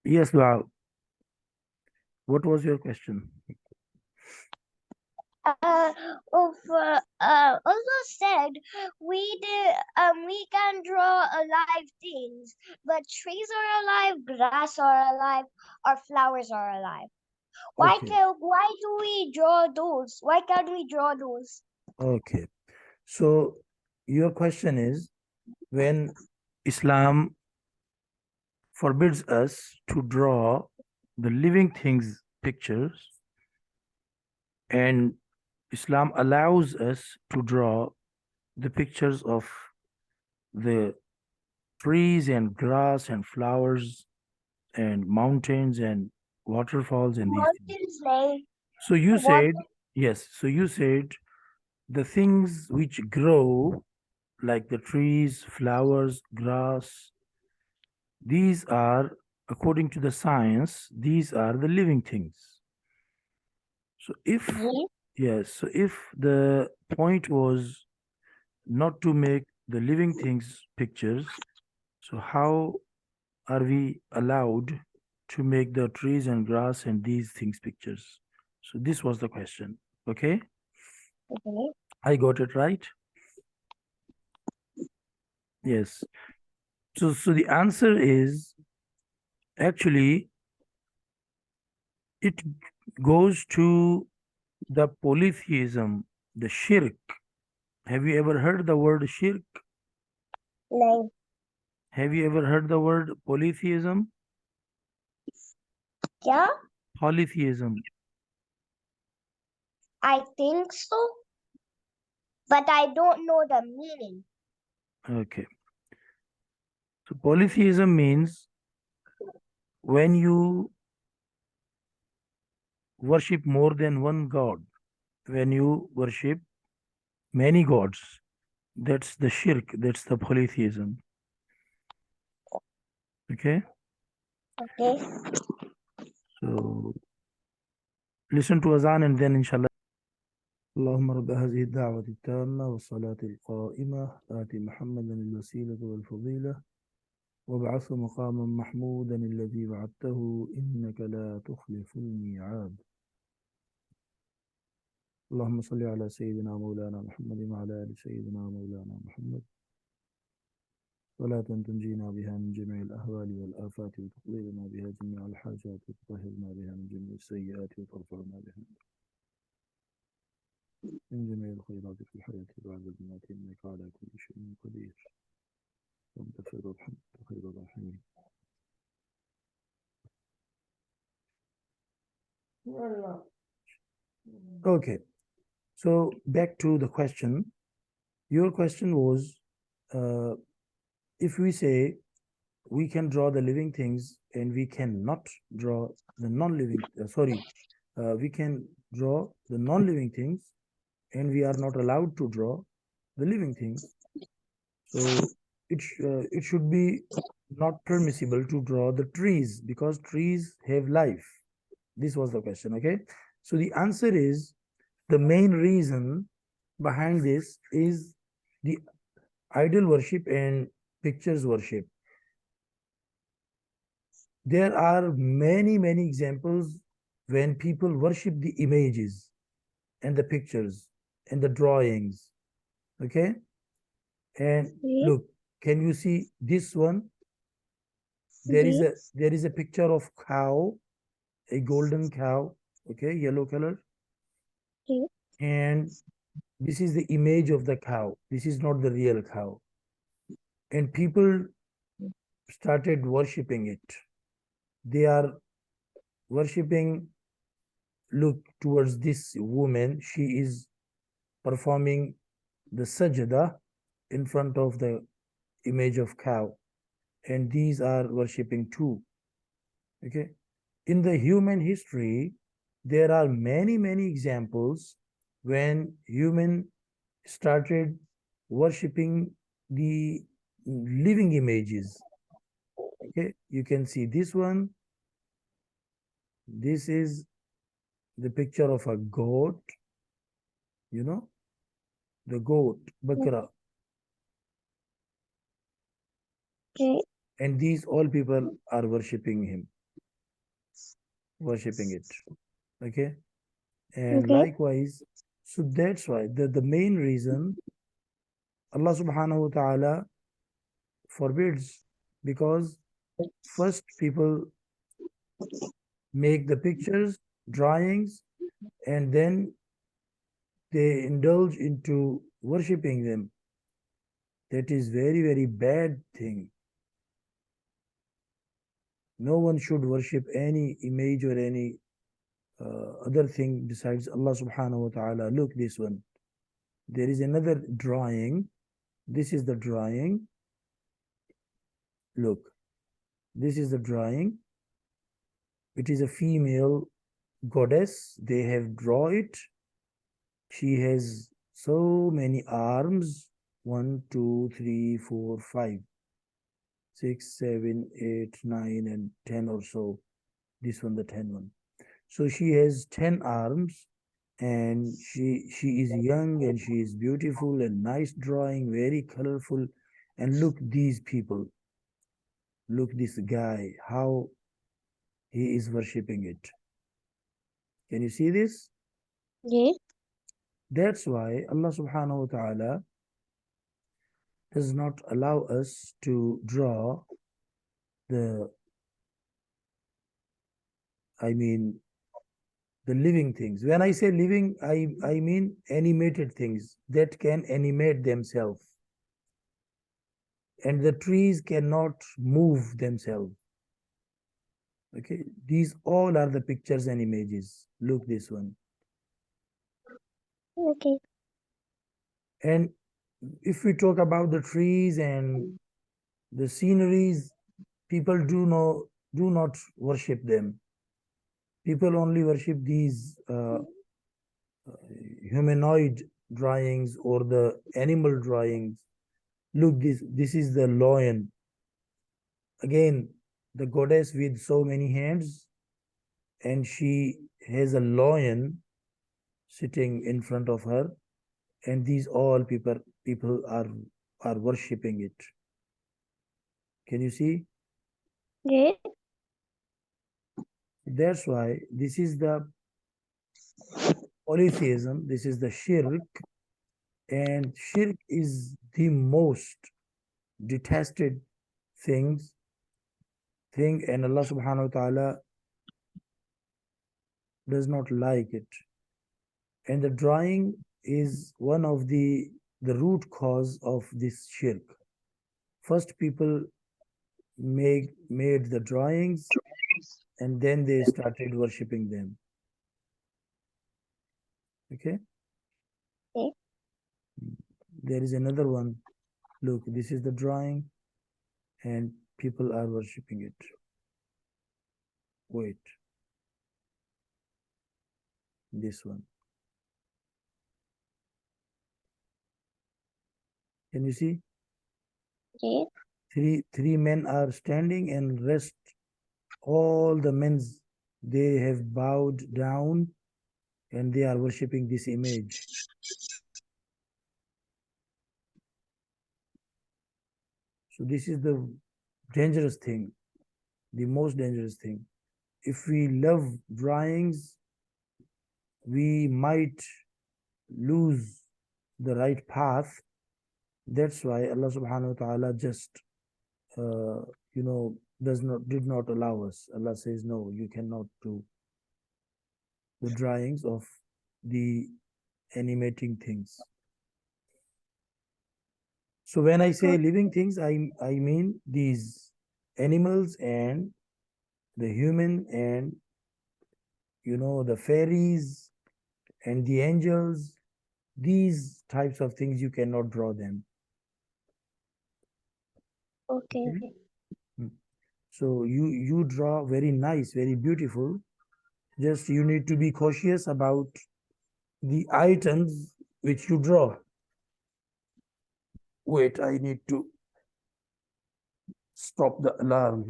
Yes, Dua. What was your question? Also said we can draw alive things, but trees are alive, grass are alive, or flowers are alive. Okay. Why do we draw those? Why can't we draw those? Okay. So your question is, when Islam forbids us to draw the living things pictures, and Islam allows us to draw the pictures of the trees and grass and flowers and mountains and waterfalls and these things. Mountains lay. So you What? said, yes, so you said the things which grow, like the trees, flowers, grass, these are, according to the science, these are the living things. So if, yes, so if the point was not to make the living things pictures, so how are we allowed to make the trees and grass and these things pictures? So this was the question. Okay, Okay. I got it right. Yes. So the answer is actually it goes to the polytheism, the shirk. Have you ever heard the word shirk? No. Have you ever heard the word polytheism? Yeah, Polytheism. I think so, but I don't know the meaning. Okay. So polytheism means when you worship more than one god, when you worship many gods, that's the shirk, that's the polytheism. Okay. Okay. So listen to Azan and then inshallah. اللهم رب هذه الدعوة التامة والصلاة القائمة آت محمدا الوسيلة والفضيلة وابعثه مقاما محمودا الذي وعدته إنك لا تخلف الميعاد. اللهم صل على سيدنا مولانا محمد وعلى آل سيدنا مولانا محمد صلاة تنجينا بها من جميع الأهوال والآفات وتقضي لنا بها جميع الحاجات وتطهرنا بها من جميع السيئات وترفعنا بها من جميع الخيرات في الحياة بعد الممات إنك على كل شيء قدير وأنت خير الحمد خير الراحمين. Okay, so back to the question. Your question was, uh, if we say we can draw the living things and we cannot draw the non-living, we can draw the non-living things and we are not allowed to draw the living things. So it should be not permissible to draw the trees because trees have life. This was the question. Okay, so the answer is, the main reason behind this is the idol worship and pictures worship. There are many examples when people worship the images and the pictures and the drawings. Okay, and look, can you see this one? There is a picture of cow, a golden cow, okay, yellow color, and this is the image of the cow. This is not the real cow, and people started worshipping it. They are worshipping. Look towards this woman. She is performing the sajda in front of the image of cow, and these are worshipping too. Okay, in the human history, there are many examples when human started worshipping the living images. Okay, you can see this one. This is the picture of a goat, you know, the goat, Bakra. Okay. And these all people are worshipping him. worshipping it. Okay. And Okay. likewise, so that's why the main reason Allah subhanahu wa ta'ala forbids, because first people make the pictures, drawings, and then they indulge into worshipping them. That is very, very bad thing. No one should worship any image or any other thing besides Allah subhanahu wa ta'ala. Look, this one. There is another drawing. This is the drawing. Look, this is the drawing. It is a female goddess. They have drawn it. She has so many arms. 1, 2, 3, 4, 5, 6, 7, 8, 9, and 10 or so. This one, the 10 one. So she has 10 arms, and she is young and she is beautiful and nice drawing, very colorful. And look these people. Look this guy, how he is worshipping it. Can you see this? Yes. That's why Allah subhanahu wa ta'ala does not allow us to draw the, I mean, the living things. When I say living, I mean animated things that can animate themselves. And the trees cannot move themselves. Okay, these all are the pictures and images. Look this one. Okay. And if we talk about the trees and the sceneries, people do not worship them. People only worship these humanoid drawings or the animal drawings. Look, this is the lion. Again, the goddess with so many hands, and she has a lion sitting in front of her, and these all people are worshipping it. Can you see? Yes. That's why this is the polytheism, this is the shirk, and shirk is the most detested things thing, and Allah subhanahu wa ta'ala does not like it. And the drawing is one of the root cause of this shirk. First people made the drawings, and then they started worshipping them. Okay. Okay. There is another one. Look, this is the drawing, and people are worshipping it. Wait, this one. Can you see? Yes. Three men are standing, and rest all the men, they have bowed down, and they are worshipping this image. So this is the dangerous thing, the most dangerous thing. If we love drawings, we might lose the right path. That's why Allah subhanahu wa ta'ala just uh, did not allow us. Allah says, no, you cannot do the drawings of the animating things. So when I say living things, I mean these animals and the human, and the fairies and the angels. These types of things you cannot draw them. Okay. Okay? Mm. So you draw very nice, very beautiful. Just you need to be cautious about the items which you draw. Wait, I need to stop the alarm.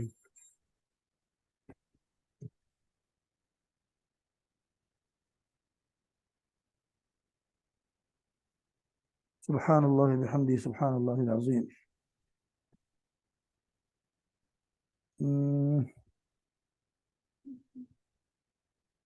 Subhanallah bihamdi, subhanallah al-azim.